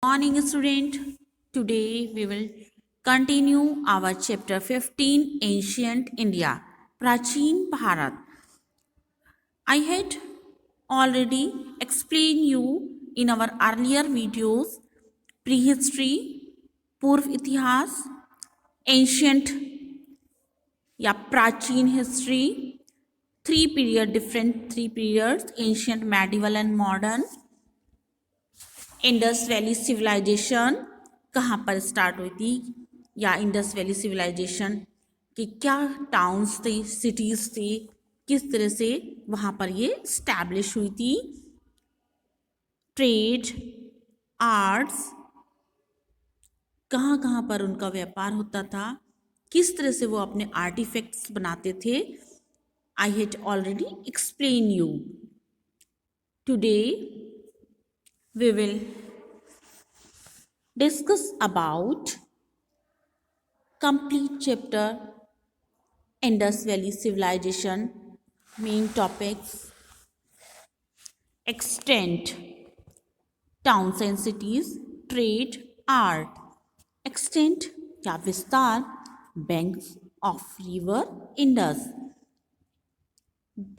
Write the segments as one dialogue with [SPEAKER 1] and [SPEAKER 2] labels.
[SPEAKER 1] Morning, student. Today we will continue our chapter 15, Ancient India, Prachin Bharat. I had already explained you in our earlier videos prehistory, पूर्व इतिहास, ancient या प्राचीन history, different three periods, ancient, medieval and modern. Indus valley civilisation कहाँ पर start हुई थी या Indus valley civilisation के क्या टाउन्स थे, सिटीज़ थे, किस तरह से वहाँ पर ये स्टैब्लिश हुई थी. ट्रेड, आर्ट्स, कहाँ कहाँ पर उनका व्यापार होता था, किस तरह से वो अपने आर्टिफैक्ट्स बनाते थे. I had already explain you. Today we will discuss about complete chapter Indus Valley Civilization. Main topics: extent, towns and cities, trade, art. Extent या विस्तार, banks of river Indus.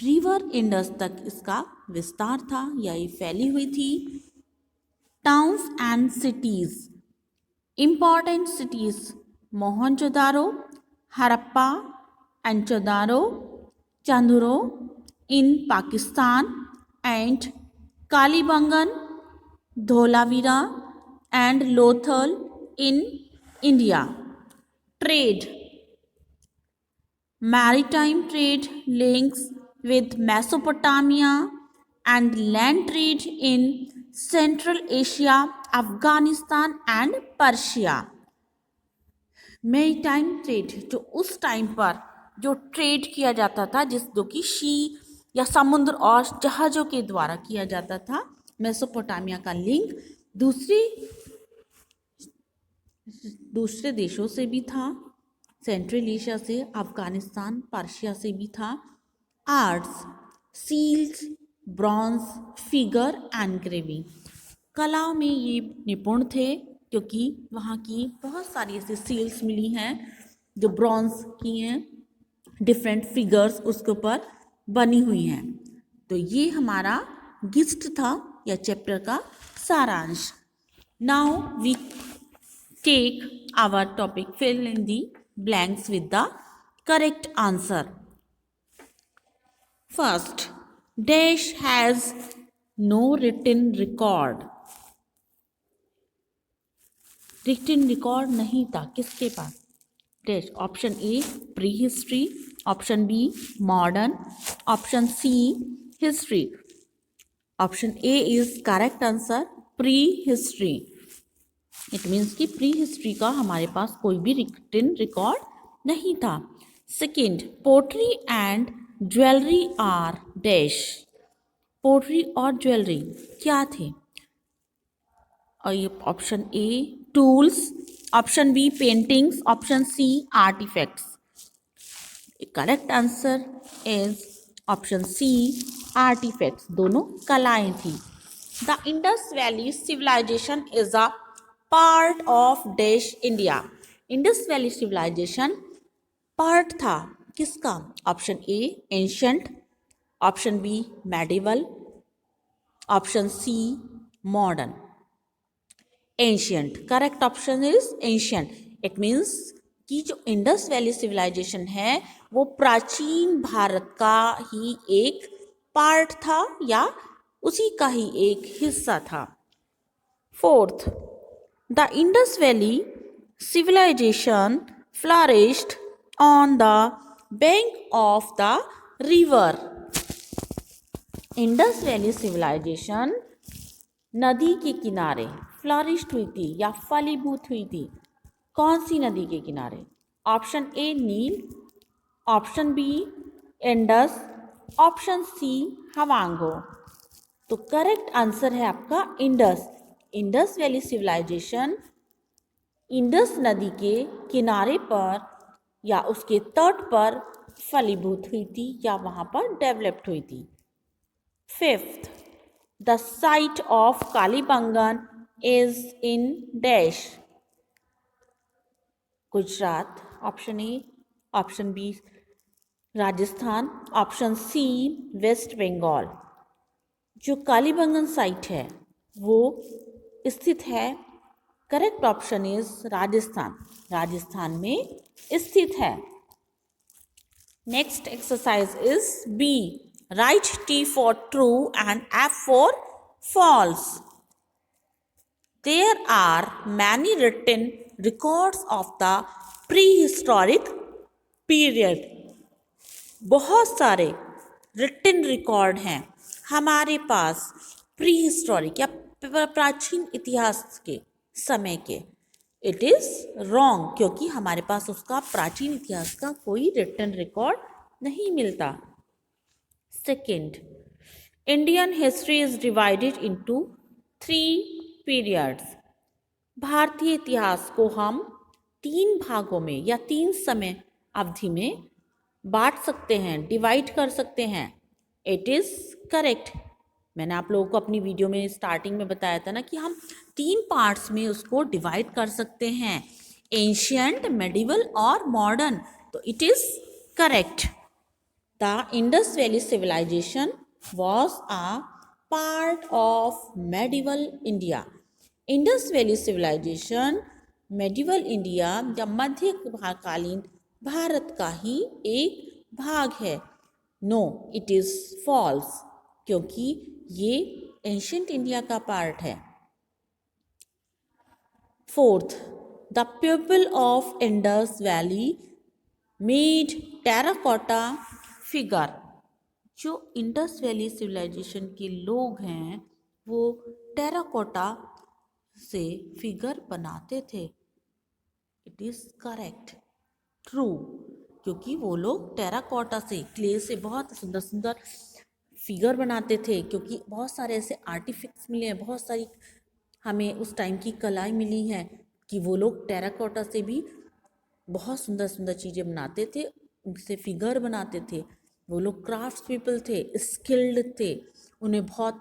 [SPEAKER 1] River Indus तक इसका विस्तार था या ये फैली हुई थी. Towns and cities. Important cities: Mohenjo-daro, Harappa, Anchodaro, Chanduro in Pakistan, and Kalibangan, Dholavira, and Lothal in India. Trade. Maritime trade links with Mesopotamia and land trade in Central Asia, Afghanistan and Persia. Maritime trade, जो उस time पर जो trade किया जाता था, जो कि she या समुद्र और जहाज़ों के द्वारा किया जाता था. मेसोपोटामिया का लिंक दूसरे देशों से भी था, सेंट्रल एशिया से, अफगानिस्तान, पर्शिया से भी था. Arts, seals, bronze, figure and engraving. कलाओं में ये निपुण थे क्योंकि वहाँ की बहुत सारी ऐसी सील्स मिली हैं जो ब्रॉन्ज की हैं, डिफरेंट फिगर्स उसके ऊपर बनी हुई हैं. तो ये हमारा गिस्ट था या चैप्टर का सारांश. Now we take our topic, fill in the blanks with the correct answer. First, dash has no written record. Written record नहीं था किसके पास? Dash. Option A prehistory, option B modern, option C history. Option A is correct answer, prehistory. It means कि prehistory का हमारे पास कोई भी written record नहीं था. Second, pottery and jewellery are dash. Pottery और ज्वेलरी क्या थे? और ये option A tools, option B paintings, option C artefacts. Correct answer is option C artefacts. दोनों कलाएं थी. The Indus valley civilisation is a part of dash India. Indus valley civilisation part था किसका? Option A ancient, option B medieval, option C modern. Ancient. Correct option is ancient. It means कि जो Indus valley civilisation है वो प्राचीन भारत का ही एक part था या उसी का ही एक हिस्सा था. Fourth, the Indus valley civilization flourished on the bank of the river. Indus valley civilisation नदी के किनारे फ्लरिश्ड हुई थी या फलीभूत हुई थी. कौन सी नदी के किनारे? Option A Nile, option B Indus, option C Hwang Ho. तो करेक्ट आंसर है आपका इंडस. इंडस वैली सिविलाइजेशन इंडस नदी के किनारे पर या उसके तट पर फलीभूत हुई थी या वहाँ पर डेवलप्ड हुई थी. Fifth, the site of Kalibangan is in dash. Gujarat option A, option B Rajasthan, option C west Bengal. जो कालीबंगन साइट है वो स्थित है, correct option is Rajasthan, Rajasthan में स्थित है। Next exercise is B, write T for true and F for false. There are many written records of the prehistoric period. बहुत सारे रिटन रिकॉर्ड हैं हमारे पास प्री हिस्टोरिक या प्राचीन इतिहास के समय के। इट इज़ रॉन्ग, क्योंकि हमारे पास उसका प्राचीन इतिहास का कोई रिटन रिकॉर्ड नहीं मिलता। Second, Indian history is divided into 3 periods. भारतीय इतिहास को हम 3 भागों में या 3 समय अवधि में बांट सकते हैं, डिवाइड कर सकते हैं। It is correct. मैंने आप लोगों को अपनी वीडियो में स्टार्टिंग में बताया था ना कि हम 3 पार्ट्स में उसको डिवाइड कर सकते हैं, एंशियंट, मेडिवल और मॉडर्न। तो it is correct. The Indus valley civilisation was a part of medieval India. Indus valley civilisation medieval India या मध्यकालीन भारत का ही एक भाग है। नो, इट इज़ फॉल्स, क्योंकि ये एंशियंट इंडिया का पार्ट है। Fourth, the people of Indus valley made terracotta figure. जो इंडस वैली सिविलाइजेशन के लोग हैं वो टेराकोटा से फिगर बनाते थे। इट इज़ करेक्ट, ट्रू, क्योंकि वो लोग टेराकोटा से, क्ले से बहुत सुंदर सुंदर फिगर बनाते थे, क्योंकि बहुत सारे ऐसे आर्टिफैक्ट्स मिले हैं, बहुत सारी हमें उस टाइम की कलाएं मिली हैं कि वो लोग टेराकोटा से भी बहुत सुंदर सुंदर चीज़ें बनाते थे, उनसे फिगर बनाते थे। वो लोग क्राफ्ट पीपल थे, स्किल्ड थे, उन्हें बहुत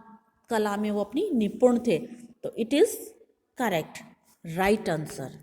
[SPEAKER 1] कला में वो अपनी निपुण थे। तो it is correct, right answer.